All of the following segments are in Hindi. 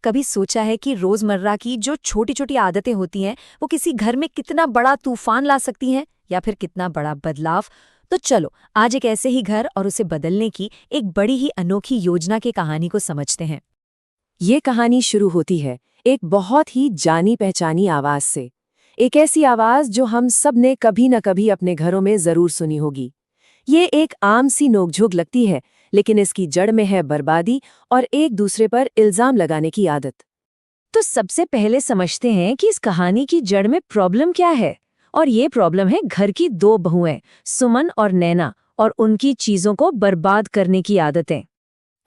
कभी सोचा है कि रोजमर्रा की जो छोटी छोटी आदतें होती हैं वो किसी घर में कितना बड़ा तूफान ला सकती हैं, या फिर कितना बड़ा बदलाव? तो चलो आज एक ऐसे ही घर और उसे बदलने की एक बड़ी ही अनोखी योजना की कहानी को समझते हैं। ये कहानी शुरू होती है एक बहुत ही जानी पहचानी आवाज से। एक ऐसी आवाज जो हम सब ने कभी न कभी अपने घरों में जरूर सुनी होगी। ये एक आम सी नोकझोंक लगती है, लेकिन इसकी जड़ में है बर्बादी और एक दूसरे पर इल्जाम लगाने की आदत। तो सबसे पहले समझते हैं कि इस कहानी की जड़ में प्रॉब्लम क्या है। और ये प्रॉब्लम है घर की दो बहुएं, सुमन और नैना, और उनकी चीजों को बर्बाद करने की आदतें।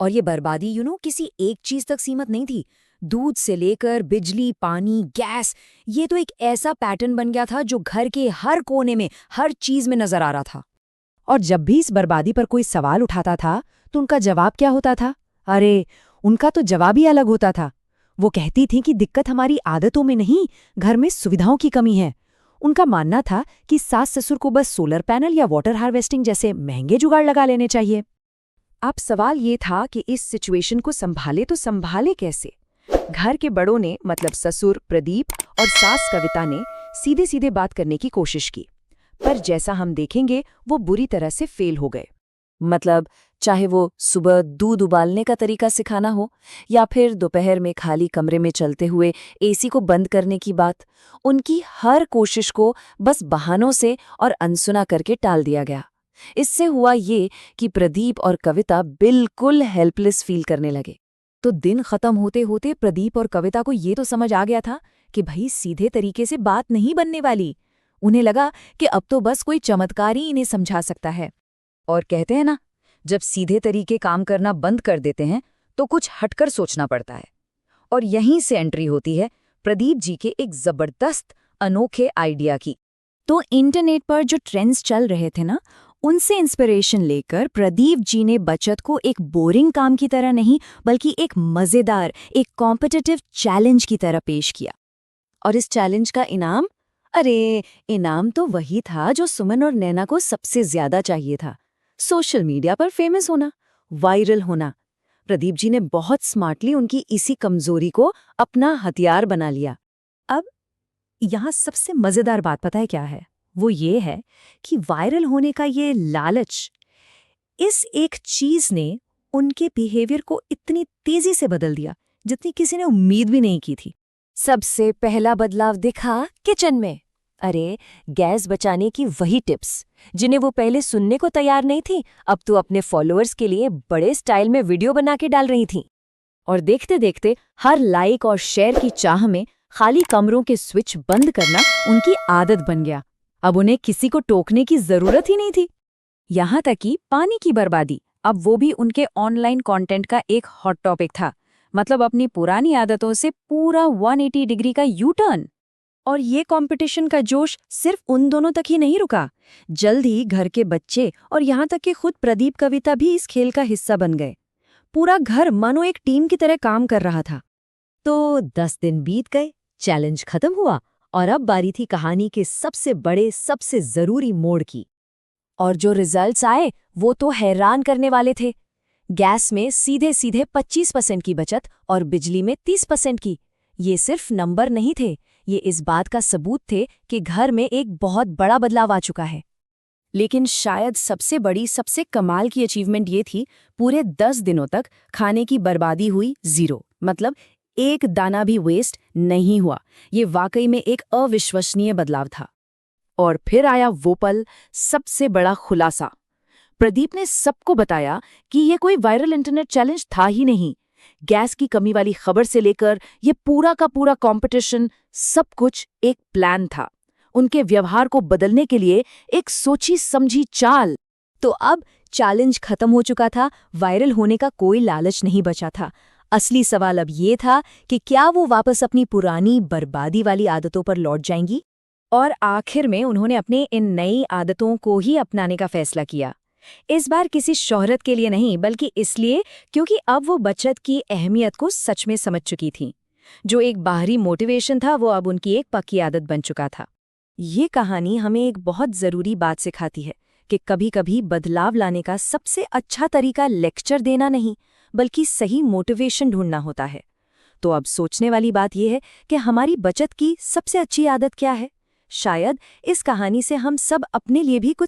और ये बर्बादी किसी एक चीज तक सीमित नहीं थी। दूध से लेकर बिजली, पानी, गैस, ये तो एक ऐसा पैटर्न बन गया था जो घर के हर कोने में, हर चीज में नजर आ रहा था। और जब भी इस बर्बादी पर कोई सवाल उठाता था तो उनका जवाब क्या होता था? अरे, उनका तो जवाब ही अलग होता था। वो कहती थी कि दिक्कत हमारी आदतों में नहीं, घर में सुविधाओं की कमी है। उनका मानना था कि सास ससुर को बस सोलर पैनल या वाटर हार्वेस्टिंग जैसे महंगे जुगाड़ लगा लेने चाहिए। अब सवाल ये था कि इस सिचुएशन को संभाले तो संभाले कैसे? घर के बड़ों ने, मतलब ससुर प्रदीप और सास कविता ने, सीधे सीधे बात करने की कोशिश की, पर जैसा हम देखेंगे वो बुरी तरह से फेल हो गए। मतलब चाहे वो सुबह दूध उबालने का तरीका सिखाना हो या फिर दोपहर में खाली कमरे में चलते हुए एसी को बंद करने की बात, उनकी हर कोशिश को बस बहानों से और अनसुना करके टाल दिया गया। इससे हुआ ये कि प्रदीप और कविता बिल्कुल हेल्पलेस फील करने लगे। तो दिन खत्म होते होते प्रदीप और कविता को ये तो समझ आ गया था कि भाई सीधे तरीके से बात नहीं बनने वाली। उन्हें लगा कि अब तो बस कोई चमत्कार ही इन्हें समझा सकता है। और कहते हैं ना, जब सीधे तरीके काम करना बंद कर देते हैं तो कुछ हटकर सोचना पड़ता है। और यहीं से एंट्री होती है प्रदीप जी के एक जबरदस्त अनोखे आइडिया की। तो इंटरनेट पर जो ट्रेंड्स चल रहे थे ना, उनसे इंस्पिरेशन लेकर प्रदीप जी ने बचत को एक बोरिंग काम की तरह नहीं, बल्कि एक मजेदार, एक कॉम्पिटिटिव चैलेंज की तरह पेश किया। और इस चैलेंज का इनाम, अरे, इनाम तो वही था जो सुमन और नैना को सबसे ज्यादा चाहिए था। सोशल मीडिया पर फेमस होना, वायरल होना। प्रदीप जी ने बहुत स्मार्टली उनकी इसी कमजोरी को अपना हथियार बना लिया। अब यहाँ सबसे मजेदार बात पता है क्या है? वो ये है कि वायरल होने का ये लालच, इस एक चीज ने उनके बिहेवियर को इतनी तेजी से बदल दिया जितनी किसी ने उम्मीद भी नहीं की थी। सबसे पहला बदलाव दिखा किचन में। अरे, गैस बचाने की वही टिप्स जिन्हें वो पहले सुनने को तैयार नहीं थी, अब तो अपने फॉलोअर्स के लिए बड़े स्टाइल में वीडियो बना के डाल रही थीं। और देखते देखते हर लाइक और शेयर की चाह में खाली कमरों के स्विच बंद करना उनकी आदत बन गया। अब उन्हें किसी को टोकने की जरूरत ही नहीं थी। यहाँ तक कि पानी की बर्बादी, अब वो भी उनके ऑनलाइन कंटेंट का एक हॉट टॉपिक था। मतलब अपनी पुरानी आदतों से पूरा 180 डिग्री का यू टर्न। और ये कंपटीशन का जोश सिर्फ उन दोनों तक ही नहीं रुका। जल्द ही घर के बच्चे और यहाँ तक कि खुद प्रदीप कविता भी इस खेल का हिस्सा बन गए। पूरा घर मानो एक टीम की तरह काम कर रहा था। तो 10 दिन बीत गए, चैलेंज खत्म हुआ और अब बारी थी कहानी के सबसे बड़े, सबसे जरूरी मोड़ की। और जो रिजल्ट्स आए वो तो हैरान करने वाले थे। गैस में सीधे सीधे 25% की बचत और बिजली में 30% की। ये सिर्फ नंबर नहीं थे, ये इस बात का सबूत थे कि घर में एक बहुत बड़ा बदलाव आ चुका है। लेकिन शायद सबसे बड़ी, सबसे कमाल की अचीवमेंट ये थी, पूरे 10 दिनों तक खाने की बर्बादी हुई जीरो। मतलब एक दाना भी वेस्ट नहीं हुआ। ये वाकई में एक अविश्वसनीय बदलाव था। और फिर आया वो पल, सबसे बड़ा खुलासा। प्रदीप ने सबको बताया कि ये कोई वायरल इंटरनेट चैलेंज था ही नहीं। गैस की कमी वाली खबर से लेकर ये पूरा का पूरा कंपटीशन, सब कुछ एक प्लान था। उनके व्यवहार को बदलने के लिए एक सोची समझी चाल। तो अब चैलेंज खत्म हो चुका था, वायरल होने का कोई लालच नहीं बचा था। असली सवाल अब ये था कि क्या वो वापस अपनी पुरानी बर्बादी वाली आदतों पर लौट जाएंगी? और आखिर में उन्होंने अपने इन नई आदतों को ही अपनाने का फैसला किया। इस बार किसी शोहरत के लिए नहीं, बल्कि इसलिए क्योंकि अब वो बचत की अहमियत को सच में समझ चुकी थीं। जो एक बाहरी मोटिवेशन था वो अब उनकी एक पक्की आदत बन चुका था। ये कहानी हमें एक बहुत ज़रूरी बात सिखाती है कि कभी-कभी बदलाव लाने का सबसे अच्छा तरीका लेक्चर देना नहीं, बल्कि सही मोटिवेशन ढूंढना होता है। तो अब सोचने वाली बात यह है कि हमारी बचत की सबसे अच्छी आदत क्या है? शायद इस कहानी से हम सब अपने लिए भी कुछ